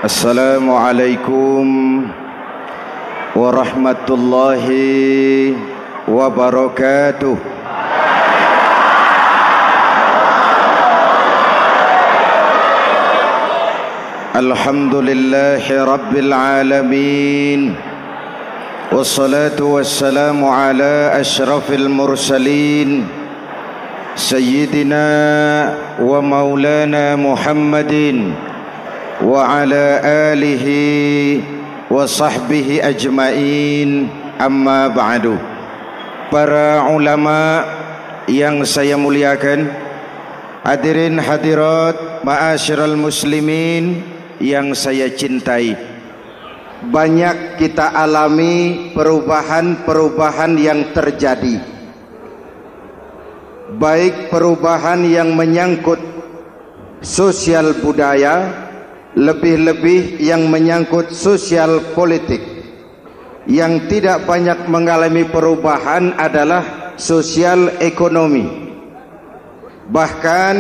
Assalamualaikum warahmatullahi wabarakatuh. Alhamdulillahi rabbil alamin. Wassalatu wassalamu ala ashrafil mursalin Sayyidina wa maulana Muhammadin wa ala alihi wa sahbihi ajmain, amma ba'du. Para ulama yang saya muliakan, hadirin hadirat ma'asyiral muslimin yang saya cintai, banyak kita alami perubahan-perubahan yang terjadi, baik perubahan yang menyangkut sosial budaya, lebih-lebih yang menyangkut sosial politik. Yang tidak banyak mengalami perubahan adalah sosial ekonomi. Bahkan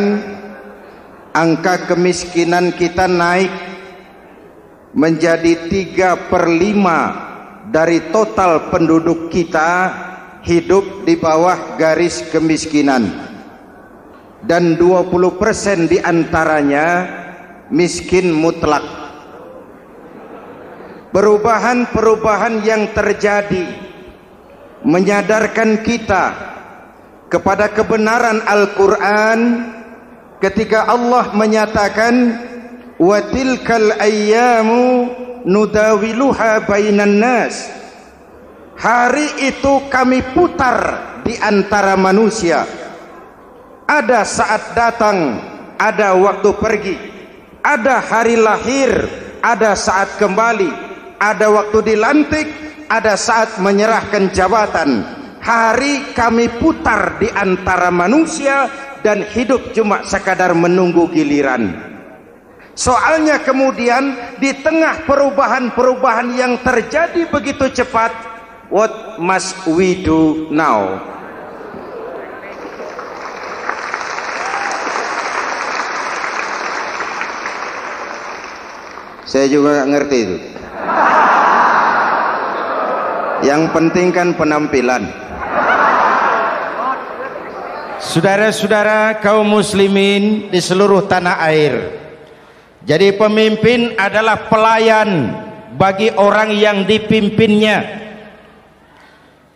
angka kemiskinan kita naik menjadi 3/5 dari total penduduk kita hidup di bawah garis kemiskinan, dan 20% diantaranya miskin mutlak. Perubahan-perubahan yang terjadi menyadarkan kita kepada kebenaran Al-Quran ketika Allah menyatakan wa tilkal ayyamu nudawiluha bainan nas. Hari itu kami putar di antara manusia. Ada saat datang, ada waktu pergi. Ada hari lahir, ada saat kembali. Ada waktu dilantik, ada saat menyerahkan jabatan. Hari kami putar di antara manusia dan hidup cuma sekadar menunggu giliran. Soalnya kemudian di tengah perubahan-perubahan yang terjadi begitu cepat, what must we do now? Saya juga nggak ngerti itu. Yang penting kan penampilan. Saudara-saudara kaum muslimin di seluruh tanah air, jadi pemimpin adalah pelayan bagi orang yang dipimpinnya.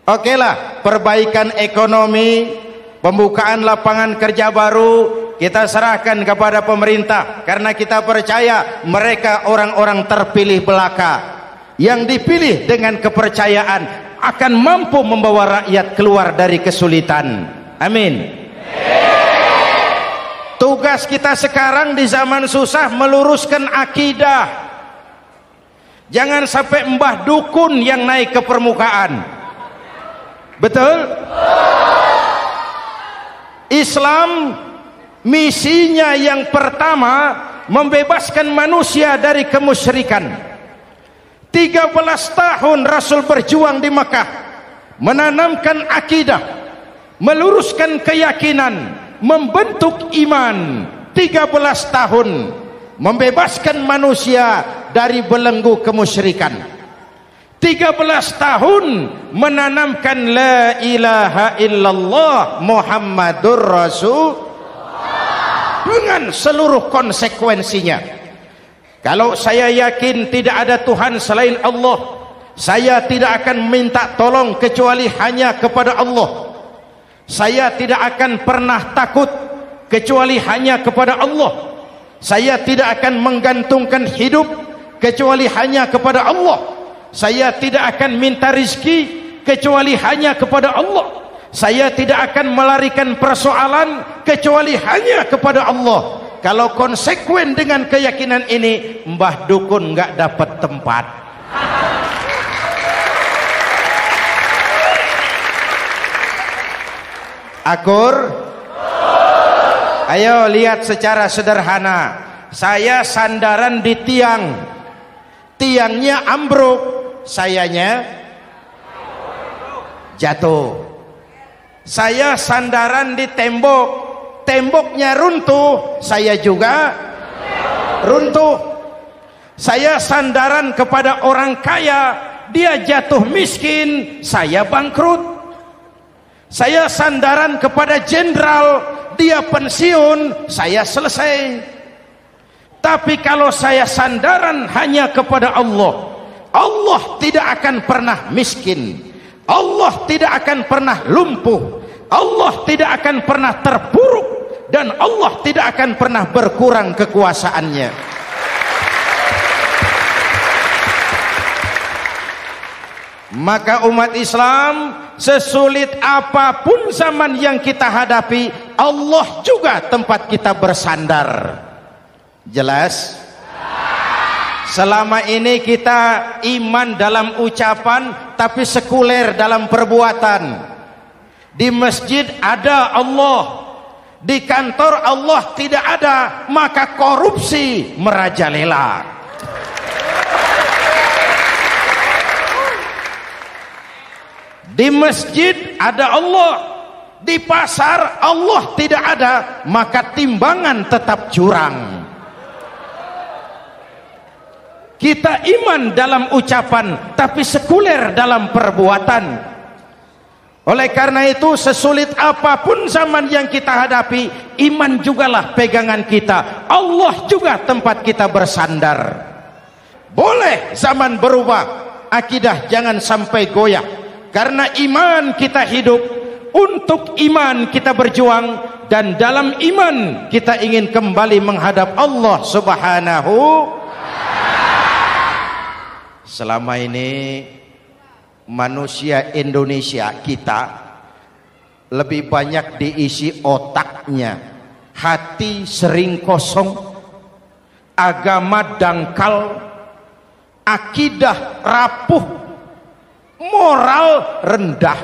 Oke lah, perbaikan ekonomi, pembukaan lapangan kerja baru kita serahkan kepada pemerintah, karena kita percaya mereka orang-orang terpilih belaka yang dipilih dengan kepercayaan akan mampu membawa rakyat keluar dari kesulitan. Amin. Tugas kita sekarang di zaman susah meluruskan akidah. Jangan sampai mbah dukun yang naik ke permukaan. Betul? Islam misinya yang pertama membebaskan manusia dari kemusyrikan. 13 tahun Rasul berjuang di Mekah, menanamkan akidah, meluruskan keyakinan, membentuk iman. 13 tahun membebaskan manusia dari belenggu kemusyrikan. 13 tahun menanamkan la ilaha illallah Muhammadur Rasul dengan seluruh konsekuensinya. Kalau saya yakin tidak ada Tuhan selain Allah, saya tidak akan minta tolong kecuali hanya kepada Allah. Saya tidak akan pernah takut kecuali hanya kepada Allah. Saya tidak akan menggantungkan hidup kecuali hanya kepada Allah. Saya tidak akan minta rizki kecuali hanya kepada Allah. Saya tidak akan melarikan persoalan kecuali hanya kepada Allah. Kalau konsekuen dengan keyakinan ini, mbah dukun nggak dapat tempat. Akur? Ayo lihat secara sederhana. Saya sandaran di tiang, tiangnya ambruk, sayanya jatuh. Saya sandaran di tembok, temboknya runtuh, saya juga runtuh. Saya sandaran kepada orang kaya, dia jatuh miskin, saya bangkrut. Saya sandaran kepada jenderal, dia pensiun, saya selesai. Tapi kalau saya sandaran hanya kepada Allah, Allah tidak akan pernah miskin, Allah tidak akan pernah lumpuh, Allah tidak akan pernah terpuruk, dan Allah tidak akan pernah berkurang kekuasaannya. Maka umat Islam, sesulit apapun zaman yang kita hadapi, Allah juga tempat kita bersandar. Jelas? Selama ini kita iman dalam ucapan, tapi sekuler dalam perbuatan. Di masjid ada Allah, di kantor Allah tidak ada, maka korupsi merajalela. Di masjid ada Allah, di pasar Allah tidak ada, maka timbangan tetap curang. Kita iman dalam ucapan, tapi sekuler dalam perbuatan. Oleh karena itu, sesulit apapun zaman yang kita hadapi, iman jugalah pegangan kita, Allah juga tempat kita bersandar. Boleh zaman berubah, akidah jangan sampai goyah. Karena iman kita hidup, untuk iman kita berjuang, dan dalam iman kita ingin kembali menghadap Allah Subhanahu. Selama ini manusia Indonesia kita lebih banyak diisi otaknya, hati sering kosong, agama dangkal, akidah rapuh, moral rendah.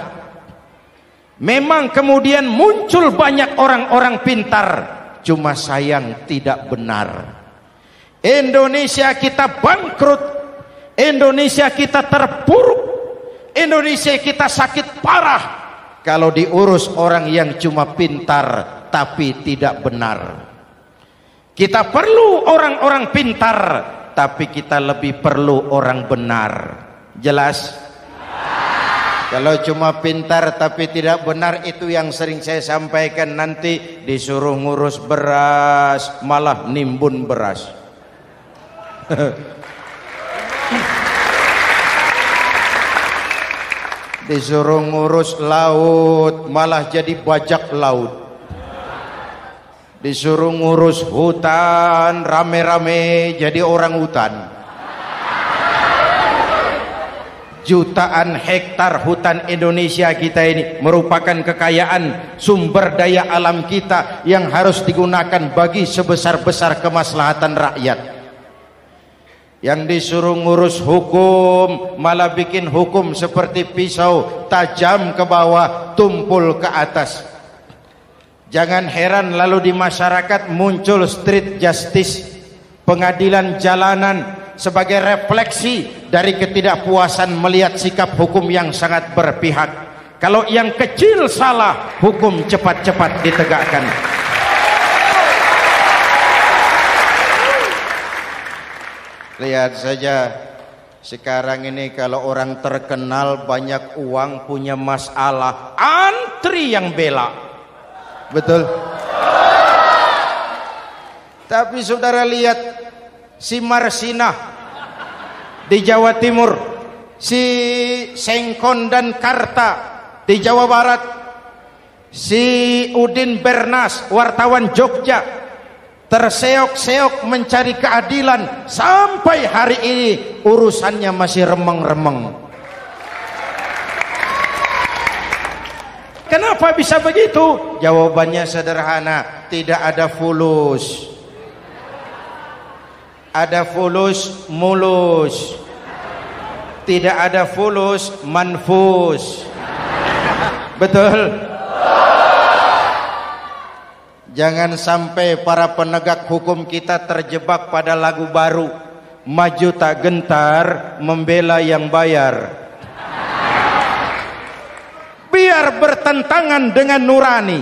Memang kemudian muncul banyak orang-orang pintar, cuma sayang tidak benar. Indonesia kita bangkrut, Indonesia kita terpuruk, Indonesia kita sakit parah kalau diurus orang yang cuma pintar tapi tidak benar. Kita perlu orang-orang pintar, tapi kita lebih perlu orang benar. Jelas? Kalau cuma pintar tapi tidak benar, itu yang sering saya sampaikan, nanti disuruh ngurus beras malah nimbun beras. Disuruh ngurus laut malah jadi bajak laut. Disuruh ngurus hutan rame-rame jadi orang hutan. Jutaan hektar hutan Indonesia kita ini merupakan kekayaan sumber daya alam kita yang harus digunakan bagi sebesar-besar kemaslahatan rakyat. Yang disuruh ngurus hukum malah bikin hukum seperti pisau, tajam ke bawah, tumpul ke atas. Jangan heran lalu di masyarakat muncul street justice, pengadilan jalanan, sebagai refleksi dari ketidakpuasan melihat sikap hukum yang sangat berpihak. Kalau yang kecil salah, hukum cepat-cepat ditegakkan. Lihat saja sekarang ini, kalau orang terkenal banyak uang punya masalah, antri yang bela. Betul? Tapi saudara lihat si Marsinah di Jawa Timur, si Sengkon dan Karta di Jawa Barat, si Udin Bernas wartawan Jogja, terseok-seok mencari keadilan, sampai hari ini urusannya masih remeng-remeng. Kenapa bisa begitu? Jawabannya sederhana, tidak ada fulus. Ada fulus mulus, tidak ada fulus manfus. Betul? Jangan sampai para penegak hukum kita terjebak pada lagu baru, maju tak gentar membela yang bayar. Biar bertentangan dengan nurani,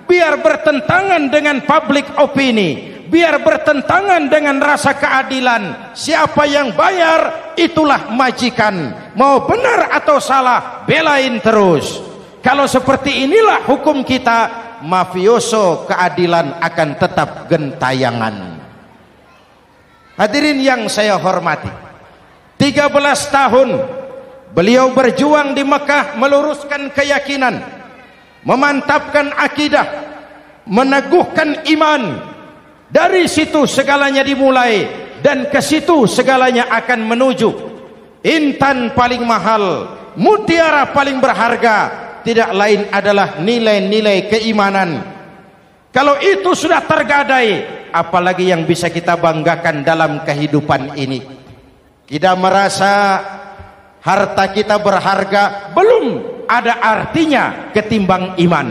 biar bertentangan dengan public opini, biar bertentangan dengan rasa keadilan. Siapa yang bayar itulah majikan. Mau benar atau salah, belain terus. Kalau seperti inilah hukum kita, mafioso keadilan akan tetap gentayangan. Hadirin yang saya hormati, 13 tahun beliau berjuang di Mekah, meluruskan keyakinan, memantapkan akidah, meneguhkan iman. Dari situ segalanya dimulai, dan ke situ segalanya akan menuju. Intan paling mahal, mutiara paling berharga, tidak lain adalah nilai-nilai keimanan. Kalau itu sudah tergadai, apalagi yang bisa kita banggakan dalam kehidupan ini? Kita merasa harta kita berharga, belum ada artinya ketimbang iman.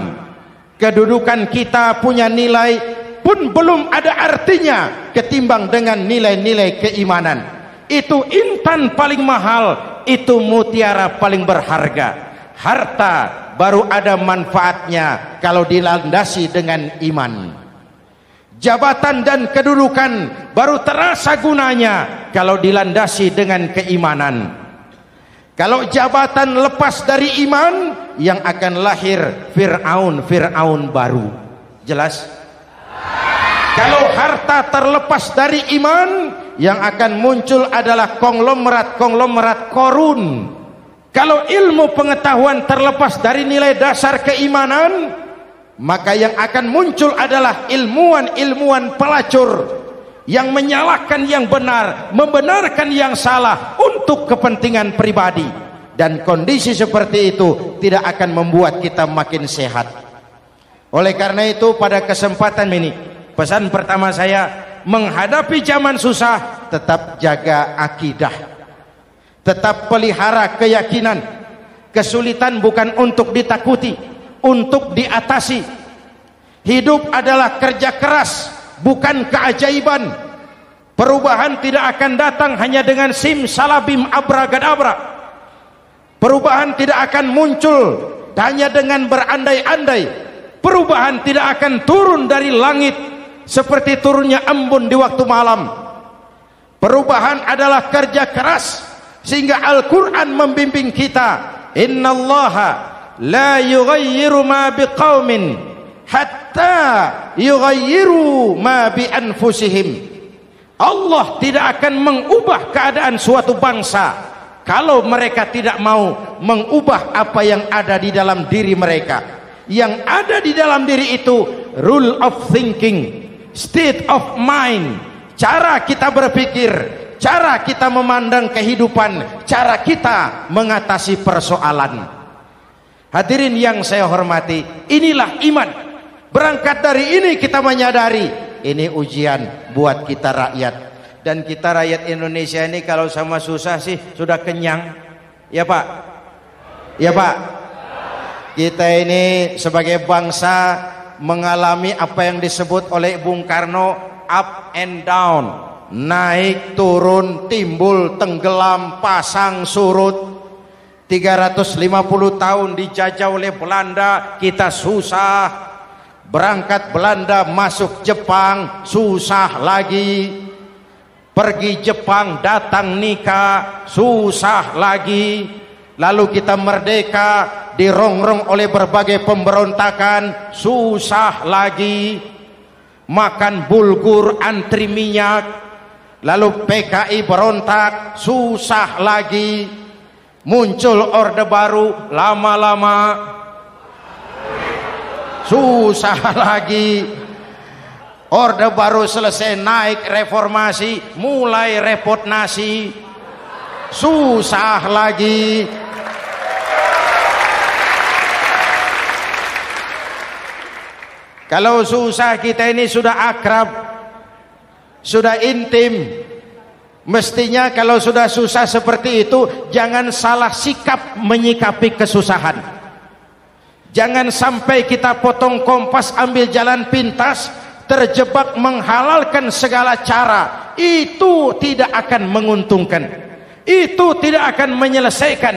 Kedudukan kita punya nilai pun belum ada artinya ketimbang dengan nilai-nilai keimanan. Itu intan paling mahal, itu mutiara paling berharga. Harta baru ada manfaatnya kalau dilandasi dengan iman. Jabatan dan kedudukan baru terasa gunanya kalau dilandasi dengan keimanan. Kalau jabatan lepas dari iman, yang akan lahir Fir'aun baru. Jelas? Kalau harta terlepas dari iman, yang akan muncul adalah konglomerat Korun. Kalau ilmu pengetahuan terlepas dari nilai dasar keimanan, maka yang akan muncul adalah ilmuwan pelacur yang menyalahkan yang benar, membenarkan yang salah untuk kepentingan pribadi. Dan kondisi seperti itu tidak akan membuat kita makin sehat. Oleh karena itu, pada kesempatan ini, pesan pertama saya, menghadapi zaman susah, tetap jaga akidah, tetap pelihara keyakinan. Kesulitan bukan untuk ditakuti, untuk diatasi. Hidup adalah kerja keras, bukan keajaiban. Perubahan tidak akan datang hanya dengan simsalabim abragadabra. Perubahan tidak akan muncul hanya dengan berandai-andai. Perubahan tidak akan turun dari langit seperti turunnya embun di waktu malam. Perubahan adalah kerja keras, sehingga Al-Quran membimbing kita, innallaha la yughayyiru ma biqaumin hatta yughayyiru ma bi anfusihim. Allah tidak akan mengubah keadaan suatu bangsa kalau mereka tidak mau mengubah apa yang ada di dalam diri mereka. Yang ada di dalam diri itu rule of thinking, state of mind, cara kita berpikir, cara kita memandang kehidupan, cara kita mengatasi persoalan. Hadirin yang saya hormati, inilah iman. Berangkat dari ini kita menyadari, ini ujian buat kita rakyat. Dan kita rakyat Indonesia ini kalau sama susah sih sudah kenyang. Ya Pak? Ya Pak? Kita ini sebagai bangsa mengalami apa yang disebut oleh Bung Karno up and down, naik turun, timbul tenggelam, pasang surut. 350 tahun dijajah oleh Belanda, kita susah. Berangkat Belanda masuk Jepang, susah lagi. Pergi Jepang, datang nikah, susah lagi. Lalu kita merdeka, dirongrong oleh berbagai pemberontakan, susah lagi. Makan bulgur, antri minyak. Lalu PKI berontak, susah lagi. Muncul orde baru, lama-lama susah lagi. Orde baru selesai, naik reformasi, mulai repot nasi, susah lagi. Kalau susah kita ini sudah akrab, sudah intim. Mestinya kalau sudah susah seperti itu, jangan salah sikap menyikapi kesusahan. Jangan sampai kita potong kompas, ambil jalan pintas, terjebak menghalalkan segala cara. Itu tidak akan menguntungkan, itu tidak akan menyelesaikan.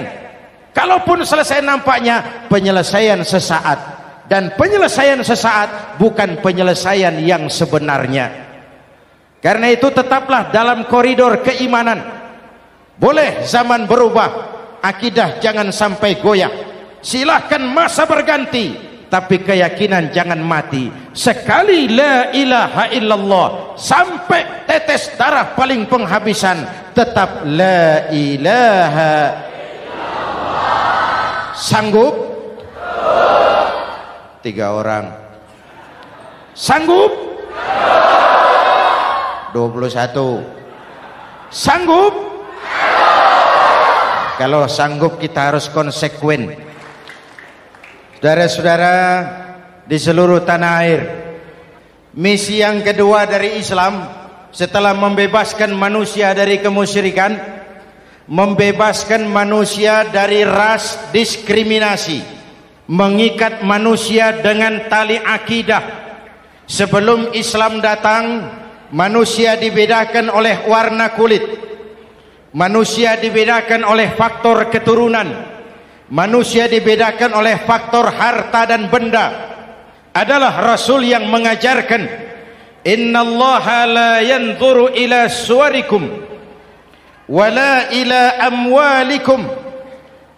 Kalaupun selesai, nampaknya penyelesaian sesaat, dan penyelesaian sesaat bukan penyelesaian yang sebenarnya. Karena itu tetaplah dalam koridor keimanan. Boleh zaman berubah, akidah jangan sampai goyah. Silahkan masa berganti, tapi keyakinan jangan mati. Sekali la ilaha illallah sampai tetes darah paling penghabisan, tetap la ilaha illallah. Sanggup? 3 orang. Sanggup? 21. Sanggup? Kalau sanggup kita harus konsekuen. Saudara-saudara di seluruh tanah air, misi yang kedua dari Islam setelah membebaskan manusia dari kemusyrikan, membebaskan manusia dari ras diskriminasi, mengikat manusia dengan tali akidah. Sebelum Islam datang, manusia dibedakan oleh warna kulit, manusia dibedakan oleh faktor keturunan, manusia dibedakan oleh faktor harta dan benda. Adalah Rasul yang mengajarkan, innallaha la yanzuru ila suwarikum wala ila amwalikum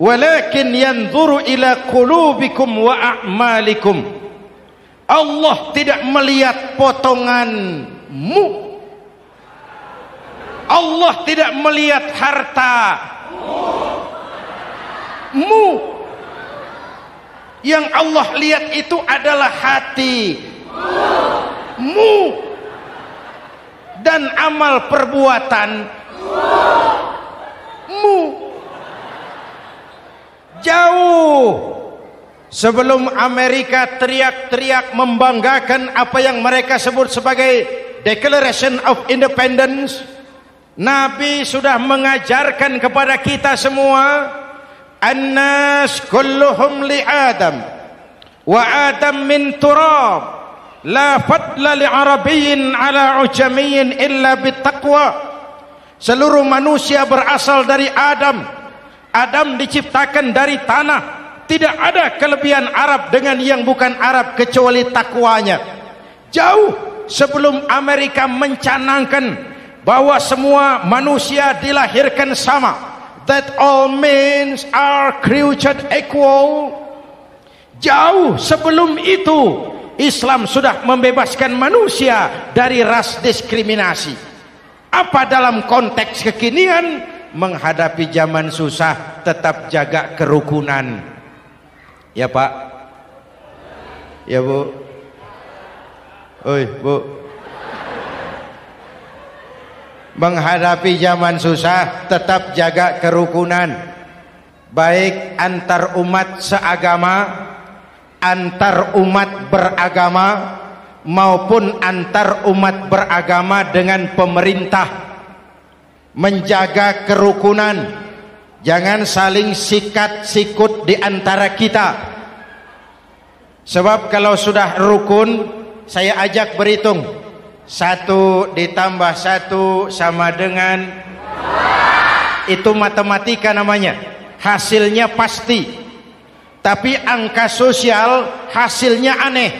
walakin yanzuru ila qulubikum wa a'malikum. Allah tidak melihat potonganmu, Allah tidak melihat hartamu. Yang Allah lihat itu adalah hatimu dan amal perbuatanmu. Jauh sebelum Amerika teriak-teriak membanggakan apa yang mereka sebut sebagai Declaration of Independence, Nabi sudah mengajarkan kepada kita semua, annas kulluhum li Adam wa Adam min turab la fadla li arabiyyin ala ujamiyyin illa bittaqwa. Seluruh manusia berasal dari Adam. Adam diciptakan dari tanah. Tidak ada kelebihan Arab dengan yang bukan Arab kecuali takwanya. Jauh sebelum Amerika mencanangkan bahwa semua manusia dilahirkan sama, that all men are created equal. Jauh sebelum itu Islam sudah membebaskan manusia dari ras diskriminasi. Apa dalam konteks kekinian? Menghadapi zaman susah tetap jaga kerukunan. Ya Pak, ya Bu, oi Bu. Menghadapi zaman susah tetap jaga kerukunan, baik antar umat seagama, antar umat beragama, maupun antar umat beragama dengan pemerintah. Menjaga kerukunan, jangan saling sikat sikut di antara kita. Sebab kalau sudah rukun, saya ajak berhitung, 1 ditambah 1 sama dengan, itu matematika namanya, hasilnya pasti. Tapi angka sosial hasilnya aneh.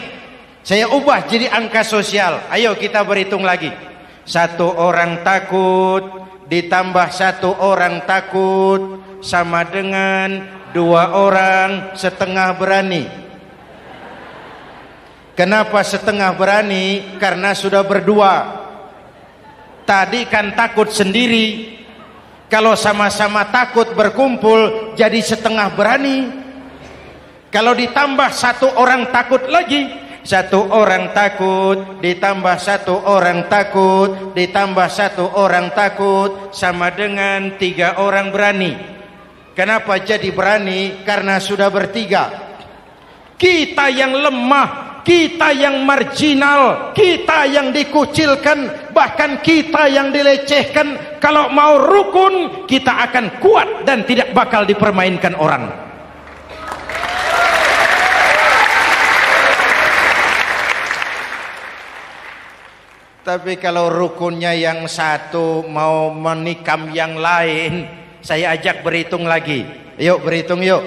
Saya ubah jadi angka sosial. Ayo kita berhitung lagi. 1 orang takut ditambah 1 orang takut sama dengan 2 orang setengah berani. Kenapa setengah berani? Karena sudah berdua. Tadi kan takut sendiri. Kalau sama-sama takut berkumpul jadi setengah berani. Kalau ditambah 1 orang takut lagi, 1 orang takut ditambah 1 orang takut ditambah 1 orang takut sama dengan 3 orang berani. Kenapa jadi berani? Karena sudah bertiga. Kita yang lemah, kita yang marginal, kita yang dikucilkan, bahkan kita yang dilecehkan, kalau mau rukun kita akan kuat dan tidak bakal dipermainkan orang. Tapi kalau rukunnya yang satu mau menikam yang lain, saya ajak berhitung lagi. Yuk berhitung yuk.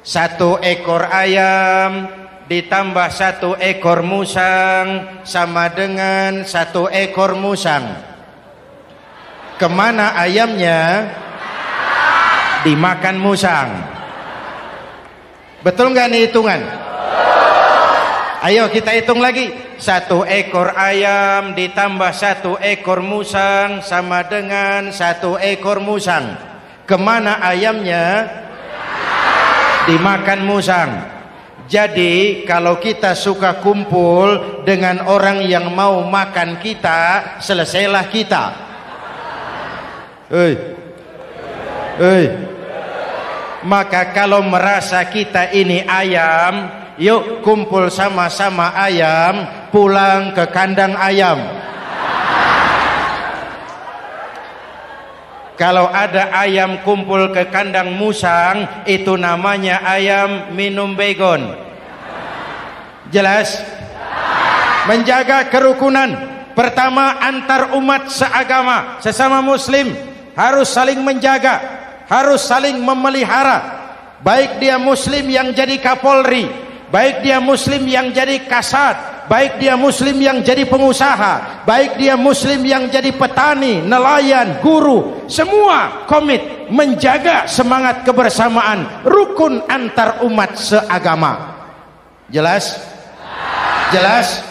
1 ekor ayam ditambah 1 ekor musang sama dengan 1 ekor musang. Kemana ayamnya? Dimakan musang. Betul nggak nih hitungan? Ayo kita hitung lagi. 1 ekor ayam ditambah 1 ekor musang sama dengan 1 ekor musang. Kemana ayamnya? Dimakan musang. Jadi kalau kita suka kumpul dengan orang yang mau makan kita, selesailah kita. Maka kalau merasa kita ini ayam, yuk kumpul sama-sama ayam, pulang ke kandang ayam. Kalau ada ayam kumpul ke kandang musang, itu namanya ayam minum baygon. Jelas? Menjaga kerukunan. Pertama, antar umat seagama, sesama muslim harus saling menjaga, harus saling memelihara. Baik dia muslim yang jadi kapolri, baik dia muslim yang jadi kasat, baik dia muslim yang jadi pengusaha, baik dia muslim yang jadi petani, nelayan, guru, semua komit menjaga semangat kebersamaan, rukun antar umat seagama. Jelas? Jelas?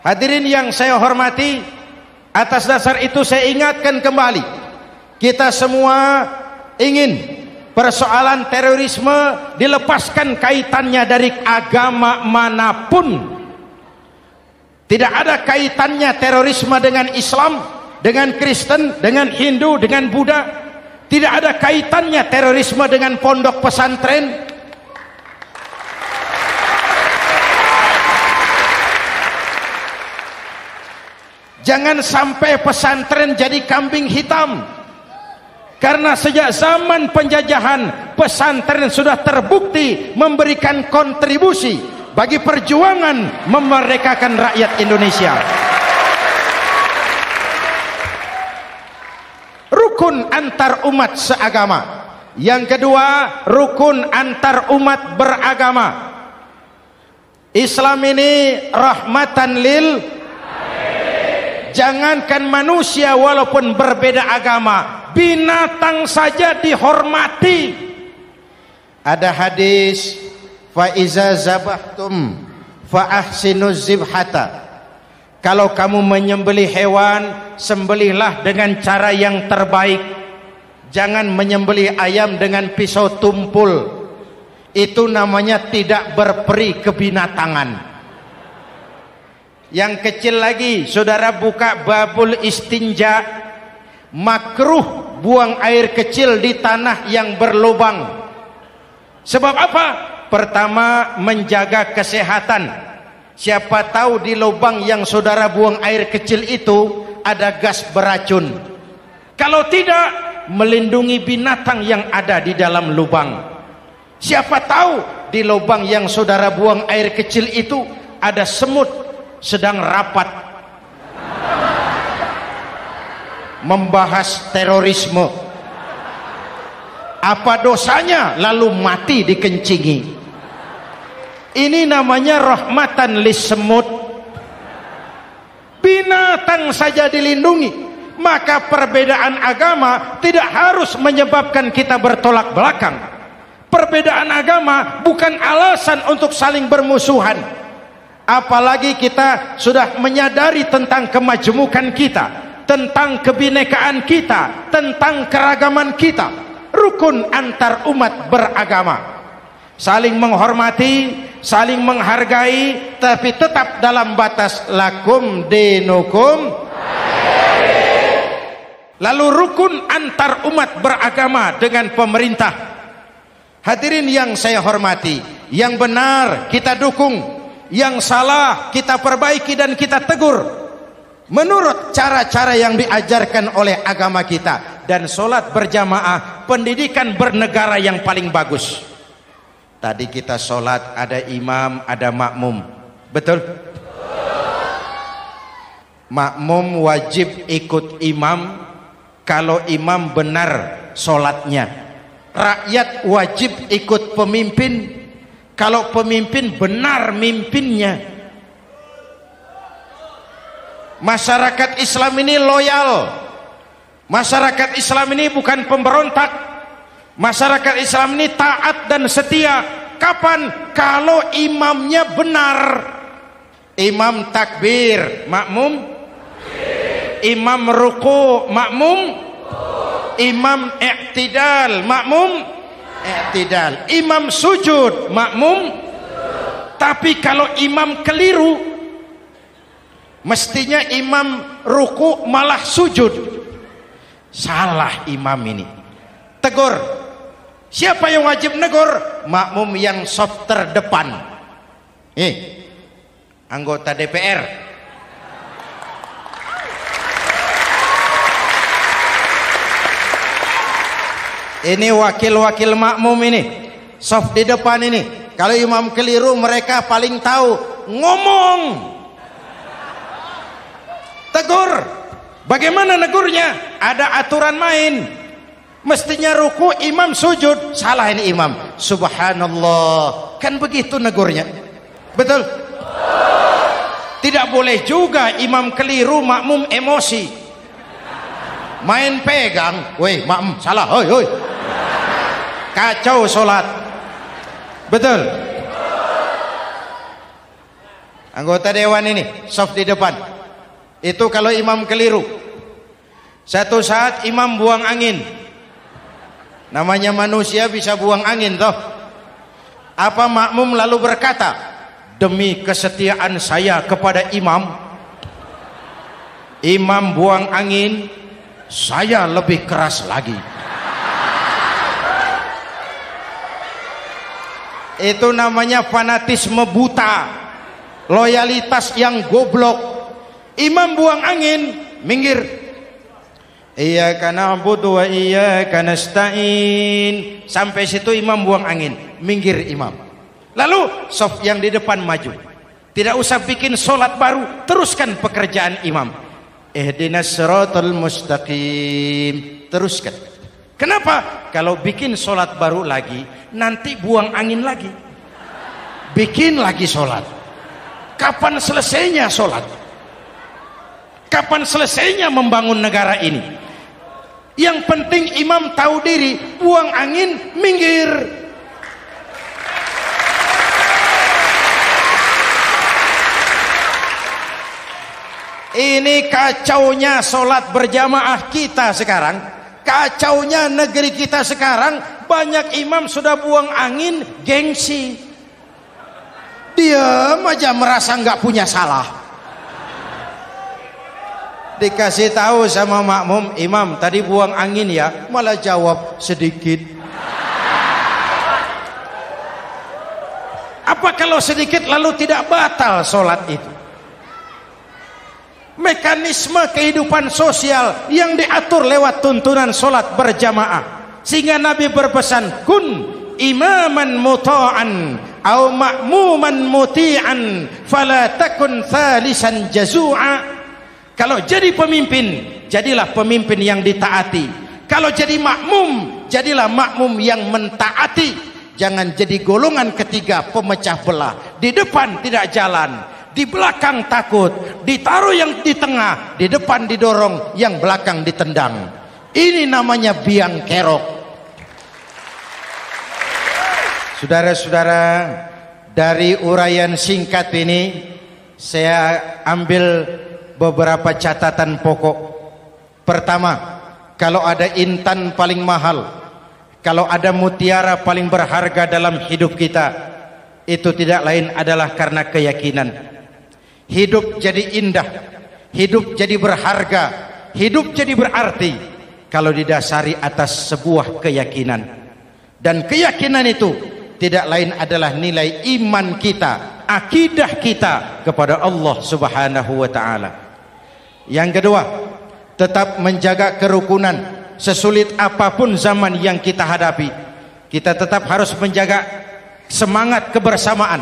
Hadirin yang saya hormati, atas dasar itu saya ingatkan kembali, kita semua ingin persoalan terorisme dilepaskan kaitannya dari agama manapun. Tidak ada kaitannya terorisme dengan Islam, dengan Kristen, dengan Hindu, dengan Buddha. Tidak ada kaitannya terorisme dengan pondok pesantren. Jangan sampai pesantren jadi kambing hitam. Karena sejak zaman penjajahan, pesantren sudah terbukti memberikan kontribusi bagi perjuangan memerdekakan rakyat Indonesia. Rukun antar umat seagama. Yang kedua, rukun antar umat beragama. Islam ini rahmatan lil. Jangankan manusia walaupun berbeda agama, binatang saja dihormati. Ada hadis, fa iza zabahtum fa ahsinuz zibhata. Kalau kamu menyembelih hewan, sembelihlah dengan cara yang terbaik. Jangan menyembelih ayam dengan pisau tumpul. Itu namanya tidak berperi kebinatangan. Yang kecil lagi, saudara buka babul istinja, makruh buang air kecil di tanah yang berlubang. Sebab apa? Pertama, menjaga kesehatan. Siapa tahu di lubang yang saudara buang air kecil itu ada gas beracun. Kalau tidak, melindungi binatang yang ada di dalam lubang. Siapa tahu di lubang yang saudara buang air kecil itu ada semut sedang rapat membahas terorisme. Apa dosanya lalu mati dikencingi? Ini namanya rahmatan lis semut. Binatang saja dilindungi. Maka perbedaan agama tidak harus menyebabkan kita bertolak belakang. Perbedaan agama bukan alasan untuk saling bermusuhan. Apalagi kita sudah menyadari tentang kemajemukan kita, tentang kebinekaan kita, tentang keragaman kita. Rukun antar umat beragama, saling menghormati, saling menghargai, tapi tetap dalam batas lakum dinukum. Lalu rukun antar umat beragama dengan pemerintah. Hadirin yang saya hormati, yang benar kita dukung, yang salah kita perbaiki dan kita tegur menurut cara-cara yang diajarkan oleh agama kita. Dan sholat berjamaah, pendidikan bernegara yang paling bagus. Tadi kita sholat ada imam, ada makmum, betul? Makmum wajib ikut imam kalau imam benar sholatnya. Rakyat wajib ikut pemimpin kalau pemimpin benar mimpinnya. Masyarakat Islam ini loyal. Masyarakat Islam ini bukan pemberontak. Masyarakat Islam ini taat dan setia. Kapan? Kalau imamnya benar. Imam takbir, makmum. Imam ruku, makmum. Imam i'tidal, makmum. I'tidal. Imam sujud, makmum. Tapi kalau imam keliru, mestinya imam ruku malah sujud. Salah imam ini. Tegur. Siapa yang wajib negur? Makmum yang saf terdepan. Anggota DPR. Ini wakil-wakil makmum ini, saf di depan ini. Kalau imam keliru, mereka paling tahu. Ngomong. Tegur. Bagaimana negurnya? Ada aturan main. Mestinya ruku, imam sujud. Salah ini imam. Subhanallah. Kan begitu negurnya. Betul? Tidak boleh juga imam keliru, makmum emosi. Main pegang. Woi, makmum salah. Hoi, hoi. Kacau sholat. Betul? Anggota dewan ini, saf di depan. Itu kalau imam keliru. Satu saat imam buang angin. Namanya manusia bisa buang angin toh. Apa makmum lalu berkata, demi kesetiaan saya kepada imam, imam buang angin, saya lebih keras lagi. Itu namanya fanatisme buta, loyalitas yang goblok. Imam buang angin, minggir. Iyyaka na'budu wa iyyaka nasta'in. Sampai situ imam buang angin, minggir imam. Lalu saf yang di depan maju. Tidak usah bikin solat baru, teruskan pekerjaan imam. Ihdinas siratal mustaqim. Teruskan. Kenapa? Kalau bikin solat baru lagi, nanti buang angin lagi. Bikin lagi solat. Kapan selesainya solat? Kapan selesainya membangun negara ini? Yang penting imam tahu diri, buang angin, minggir. Ini kacaunya solat berjamaah kita sekarang. Kacaunya negeri kita sekarang. Banyak imam sudah buang angin, gengsi. Diam aja merasa nggak punya salah. Dikasih tahu sama makmum, imam tadi buang angin ya, malah jawab sedikit. Apa kalau sedikit lalu tidak batal solat itu? Mekanisme kehidupan sosial yang diatur lewat tuntunan solat berjamaah, sehingga Nabi berpesan, kun imaman muta'an au ma'muman muti'an fala takun thalisan jazu'a. Kalau jadi pemimpin, jadilah pemimpin yang ditaati. Kalau jadi makmum, jadilah makmum yang mentaati. Jangan jadi golongan ketiga pemecah belah. Di depan tidak jalan, di belakang takut, ditaruh yang di tengah, di depan didorong, yang belakang ditendang. Ini namanya biang kerok. Saudara-saudara, dari uraian singkat ini saya ambil beberapa catatan pokok. Pertama, kalau ada intan paling mahal, kalau ada mutiara paling berharga dalam hidup kita, itu tidak lain adalah karena keyakinan. Hidup jadi indah, hidup jadi berharga, hidup jadi berarti kalau didasari atas sebuah keyakinan. Dan keyakinan itu tidak lain adalah nilai iman kita, akidah kita kepada Allah Subhanahu wa taala. Yang kedua, tetap menjaga kerukunan. Sesulit apapun zaman yang kita hadapi, kita tetap harus menjaga semangat kebersamaan.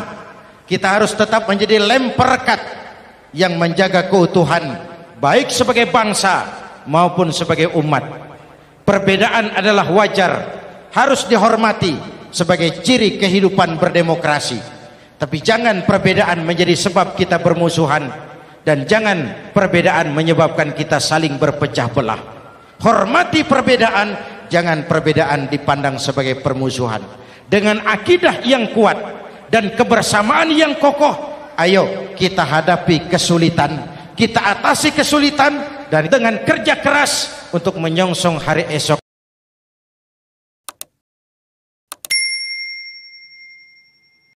Kita harus tetap menjadi lem perekat yang menjaga keutuhan, baik sebagai bangsa maupun sebagai umat. Perbedaan adalah wajar, harus dihormati, sebagai ciri kehidupan berdemokrasi. Tapi jangan perbedaan menjadi sebab kita bermusuhan, dan jangan perbedaan menyebabkan kita saling berpecah belah. Hormati perbedaan, jangan perbedaan dipandang sebagai permusuhan. Dengan akidah yang kuat dan kebersamaan yang kokoh, ayo kita hadapi kesulitan, kita atasi kesulitan, dan dengan kerja keras untuk menyongsong hari esok